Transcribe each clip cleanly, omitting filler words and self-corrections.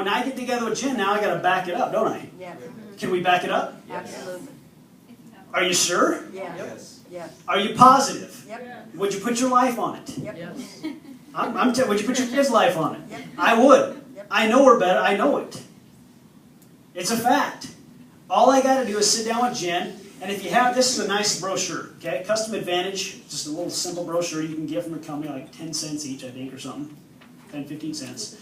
when I get together with Jen, now I got to back it up, don't I? Yeah. Can we back it up? Absolutely. Are you sure? Yeah. Yes. Yes. Are you positive? Yep. Would you put your life on it? Yep. Yes. Would you put your kid's life on it? Yep. I would. Yep. I know we're better. I know it. It's a fact. All I got to do is sit down with Jen, and if you have, this is a nice brochure, okay? Custom Advantage, just a little simple brochure you can get from the company, like 10 cents each, I think, or something. 10, 15 cents.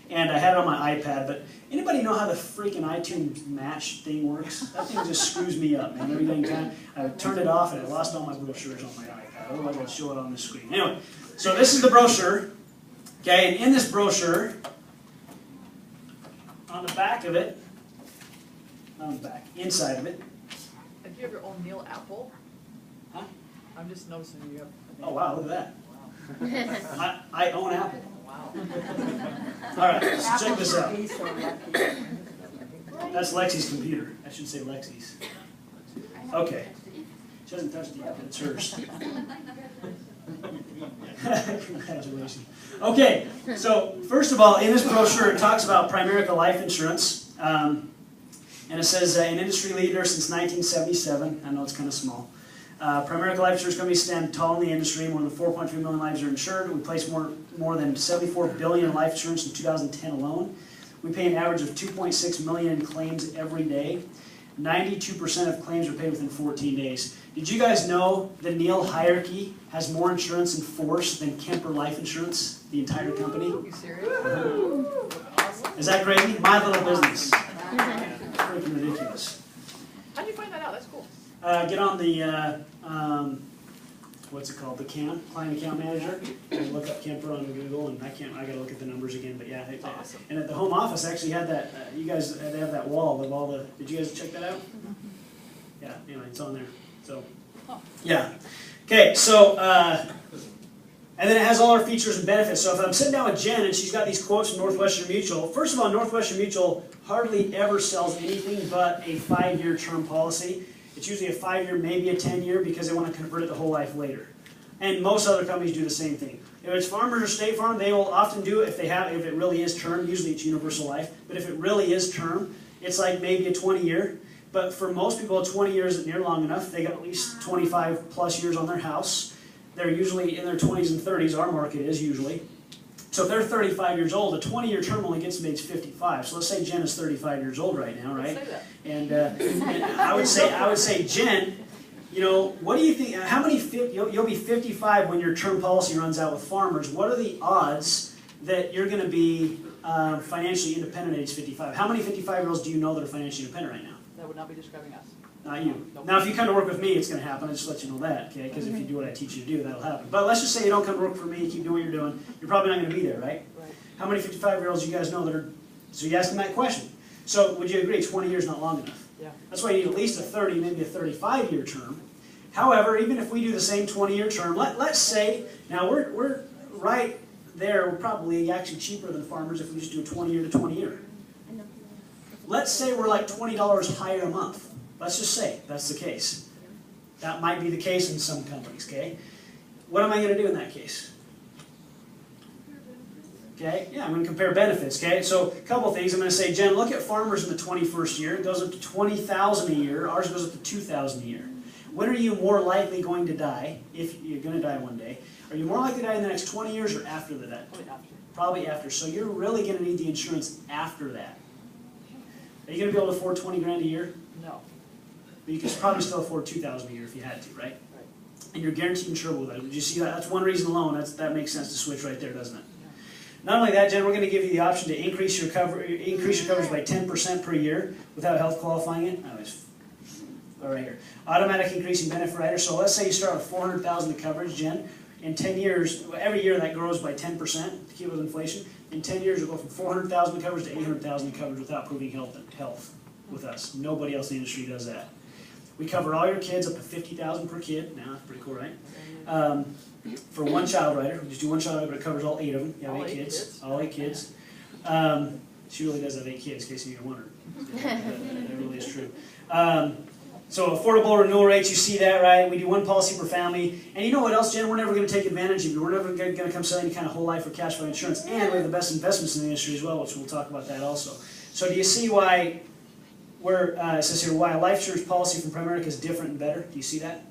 And I had it on my iPad, but anybody know how the freaking iTunes match thing works? That thing just screws me up, man. Every time I turned it off and I lost all my brochures on my iPad. Otherwise I'd show it on the screen. Anyway, so this is the brochure, okay? And in this brochure, on the back of it, on the back, inside of it. Do you have your own Neil Apple? Huh? I'm just noticing you have. Oh wow, look at that. I own Apple. Wow. All right, let's check this out. Apples would be so lucky. That's Lexi's computer. I should say Lexi's. Okay. She hasn't touched it yet, but it's hers. Congratulations. Okay, so first of all, in this brochure, it talks about Primerica life insurance. And it says, an industry leader since 1977. I know it's kind of small. Primerica Life Insurance Company stand tall in the industry. More than 4.3 million lives are insured. We placed more than 74 billion in life insurance in 2010 alone. We pay an average of 2.6 million in claims every day. 92% of claims are paid within 14 days. Did you guys know the Neil hierarchy has more insurance in force than Kemper Life Insurance, the entire company? Are you serious? Is that crazy? My little business. Freaking ridiculous. How'd you find that out? That's cool. Get on the, what's it called, the Client Account Manager, and look up Kemper on Google, and I gotta look at the numbers again, but yeah. Awesome. And at the home office, actually had that, you guys, they have that wall of all the, did you guys check that out? Yeah, anyway, it's on there, so, yeah. Okay, so, and then it has all our features and benefits. So if I'm sitting down with Jen and she's got these quotes from Northwestern Mutual, first of all, Northwestern Mutual hardly ever sells anything but a 5-year term policy. It's usually a 5-year, maybe a 10-year, because they want to convert it to whole life later. And most other companies do the same thing. If it's Farmers or State Farm, they will often do it if it really is term. Usually it's universal life. But if it really is term, it's like maybe a 20-year. But for most people, 20 years isn't near long enough. They got at least 25 plus years on their house. They're usually in their 20s and 30s, our market is usually. So if they're 35 years old, a 20-year term only gets them to age 55. So let's say Jen is 35 years old right now, right? Say that. And I would say, Jen, you know, what do you think? How many? You'll be 55 when your term policy runs out with Farmers. What are the odds that you're going to be financially independent at age 55? How many 55-year-olds do you know that are financially independent right now? That would not be describing us. Not you. Nope. Now, if you come to work with me, it's going to happen. I just let you know that, okay? Because if you do what I teach you to do, that'll happen. But let's just say you don't come to work for me, you keep doing what you're doing. You're probably not going to be there, right? Right. How many 55-year-olds do you guys know that are? So you ask them that question. So would you agree 20 years is not long enough? Yeah. That's why you need at least a 30, maybe a 35-year term. However, even if we do the same 20-year term, let's say, now we're right there, we're probably actually cheaper than Farmers if we just do a 20-year to 20-year. Let's say we're like $20 higher a month. Let's just say that's the case. That might be the case in some companies, okay? What am I going to do in that case? Okay, yeah, I'm going to compare benefits, okay? So a couple things. I'm going to say, Jen, look at Farmers in the 21st year. It goes up to $20,000 a year. Ours goes up to $2,000 a year. When are you more likely going to die, if you're going to die one day? Are you more likely to die in the next 20 years or after that? Probably after. Probably after. So you're really going to need the insurance after that. Are you going to be able to afford 20 grand a year? No. But you could probably still afford $2,000 a year if you had to, right? Right. And you're guaranteed insurable with that. Did you see that? That's one reason alone. That makes sense to switch right there, doesn't it? Not only that, Jen, we're going to give you the option to increase your coverage by 10% per year without health qualifying it. Oh, it's right here. Automatic increasing benefit rider. So let's say you start with $400,000 of coverage, Jen. In 10 years, every year that grows by 10% to keep with inflation. In 10 years, you'll go from $400,000 of coverage to $800,000 of coverage without proving health with us. Nobody else in the industry does that. We cover all your kids up to $50,000 per kid. Now, that's pretty cool, right? For one child rider, we just do one child rider, but it covers all 8 of them. You have All 8 8 kids. kids? All 8 kids. She really does have 8 kids, in case you were wondering. That really is true. So affordable renewal rates, you see that, right? We do one policy per family. And you know what else, Jen? We're never going to take advantage of you. We're never going to come sell any kind of whole life or cash flow insurance. And we have the best investments in the industry as well, which we'll talk about that also. So do you see why it says here, why a life insurance policy from Primerica is different and better? Do you see that?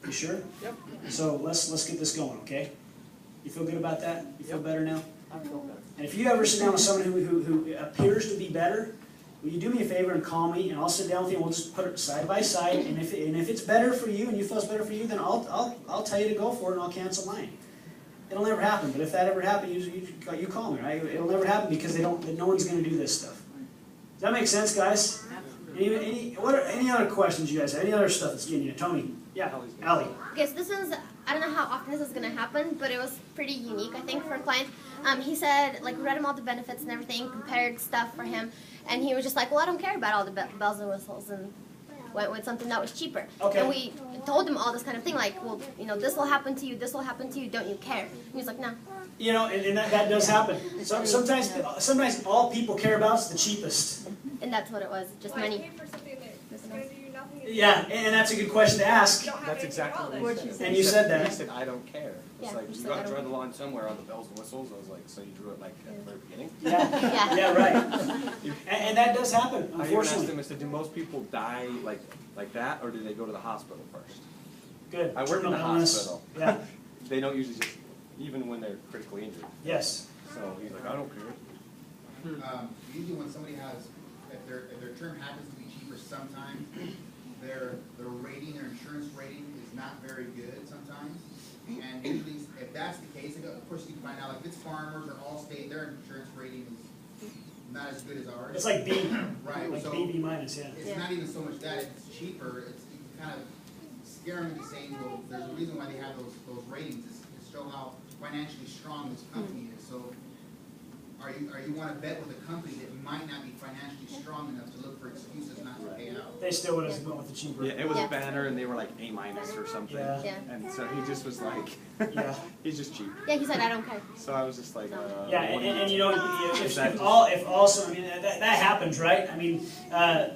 You sure? Yep. So let's get this going, okay? You feel good about that? You feel better now? I feel better. And if you ever sit down with someone who appears to be better, will you do me a favor and call me, and I'll sit down with you and we'll just put it side by side. And if it's better for you and you feel it's better for you, then I'll tell you to go for it and I'll cancel mine. It'll never happen. But if that ever happened, you call me, right? It'll never happen because no one's going to do this stuff. Does that make sense, guys? Any other questions you guys have? Any other stuff that's getting you? Tony? Yeah, Allie. Okay, so this one's, I don't know how often this is going to happen, but it was pretty unique, I think, for a client. He said, like, read him all the benefits and everything, compared stuff for him, and he was just like, well, I don't care about all the bells and whistles, and went with something that was cheaper. Okay. And we told him all this kind of thing, like, well, you know, this will happen to you, this will happen to you, don't you care? And he was like, no. You know, and that does happen. So, sometimes all people care about is the cheapest. And that's what it was, just Why money. pay for something that's going to do you nothing? Yeah, and that's a good question to ask. That's exactly what he said. And you said that. He said, I don't care. It's Yeah, like, just you like, got I to don't draw the line somewhere on the bells and whistles. I was like, so you drew it like at the very beginning? Yeah, Yeah. yeah, right. And that does happen, I even asked unfortunately. him, I said, do most people die like that, or do they go to the hospital first? Good. I work in the Terminal illness. hospital. Yeah, They don't usually just, even when they're critically injured. yes. So he's like, I don't care. Usually when somebody has, if their term happens to be cheaper sometimes, their rating, their insurance rating is not very good sometimes. And usually, if that's the case, of course you can find out, like if it's farmers or Allstate, their insurance rating is not as good as ours. It's like B, Right, like so B minus, yeah. it's not even so much that, it's cheaper, it's kind of scaring me saying, well, there's a reason why they have those ratings, is to show how financially strong this company is. So are you want to bet with a company that might not be financially strong enough to look for excuses not to pay out? They still would have went with the cheaper. Yeah, it was Yeah. Banner, and they were like A- or something. Yeah. Yeah. And so he just was like, Yeah. he's just cheap. Yeah, he said, I don't care. So I was just like, Yeah, what do and you know, if That- also, I mean, that happens, right? I mean,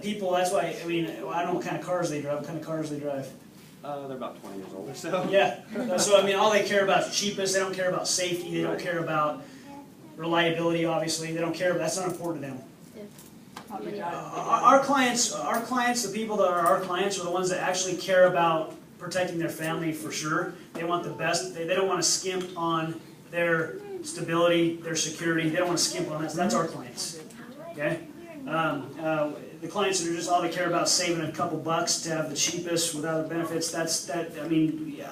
people, that's why, I mean, I don't know what kind of cars they drive, what kind of cars they drive. They're about 20 years old or so. Yeah, so I mean, all they care about is cheapest, they don't care about safety, they don't care about reliability, obviously, they don't care, that's not important to them. Our clients, the people that are our clients are the ones that actually care about protecting their family for sure. They want the best, they don't want to skimp on their stability, their security, they don't want to skimp on that, so that's our clients, okay? The clients that are just all they care about saving a couple bucks to have the cheapest without the benefits, I mean, yeah,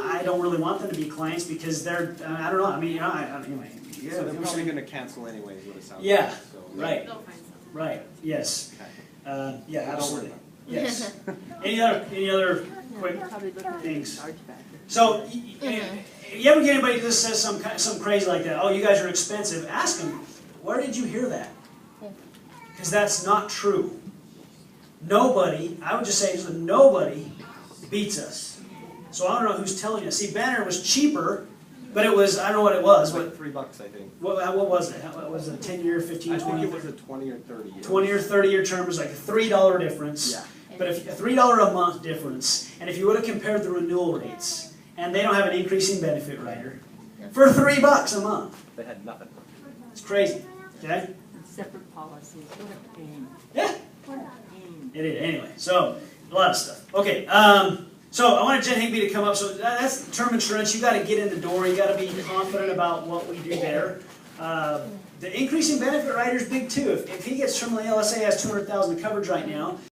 I don't really want them to be clients because they're, I don't know, I mean, anyway. Yeah, So they're probably going to cancel anyway, is what it sounds Yeah, like. So, right, right, yes. Okay. Yeah, I don't absolutely, worry yes. Any other quick things? So, you ever get anybody that says something crazy like that? Oh, you guys are expensive. Ask them, where did you hear that? Because that's not true. Nobody, I would just say nobody beats us. So I don't know who's telling you. See, Banner was cheaper, but it was, I don't know what it was. It's like $3, I think. What was it? What was it, a 10-year, 15, I 20? think it was a 20 or 30 year. 20 or 30-year term was like a $3 difference. Yeah. But if a $3 a month difference, and if you would have compared the renewal rates, and they don't have an increasing benefit rider, for $3 a month, They had nothing. it's crazy. Okay? Separate policies, what a pain. Yeah. What a pain. It is. Anyway, so a lot of stuff. Okay. So I wanted Jen Higby to come up. So that's term insurance. You got to get in the door. You got to be confident about what we do there. The increasing benefit rider is big too. If he gets terminally ill, let's say he has $200,000 of coverage right now.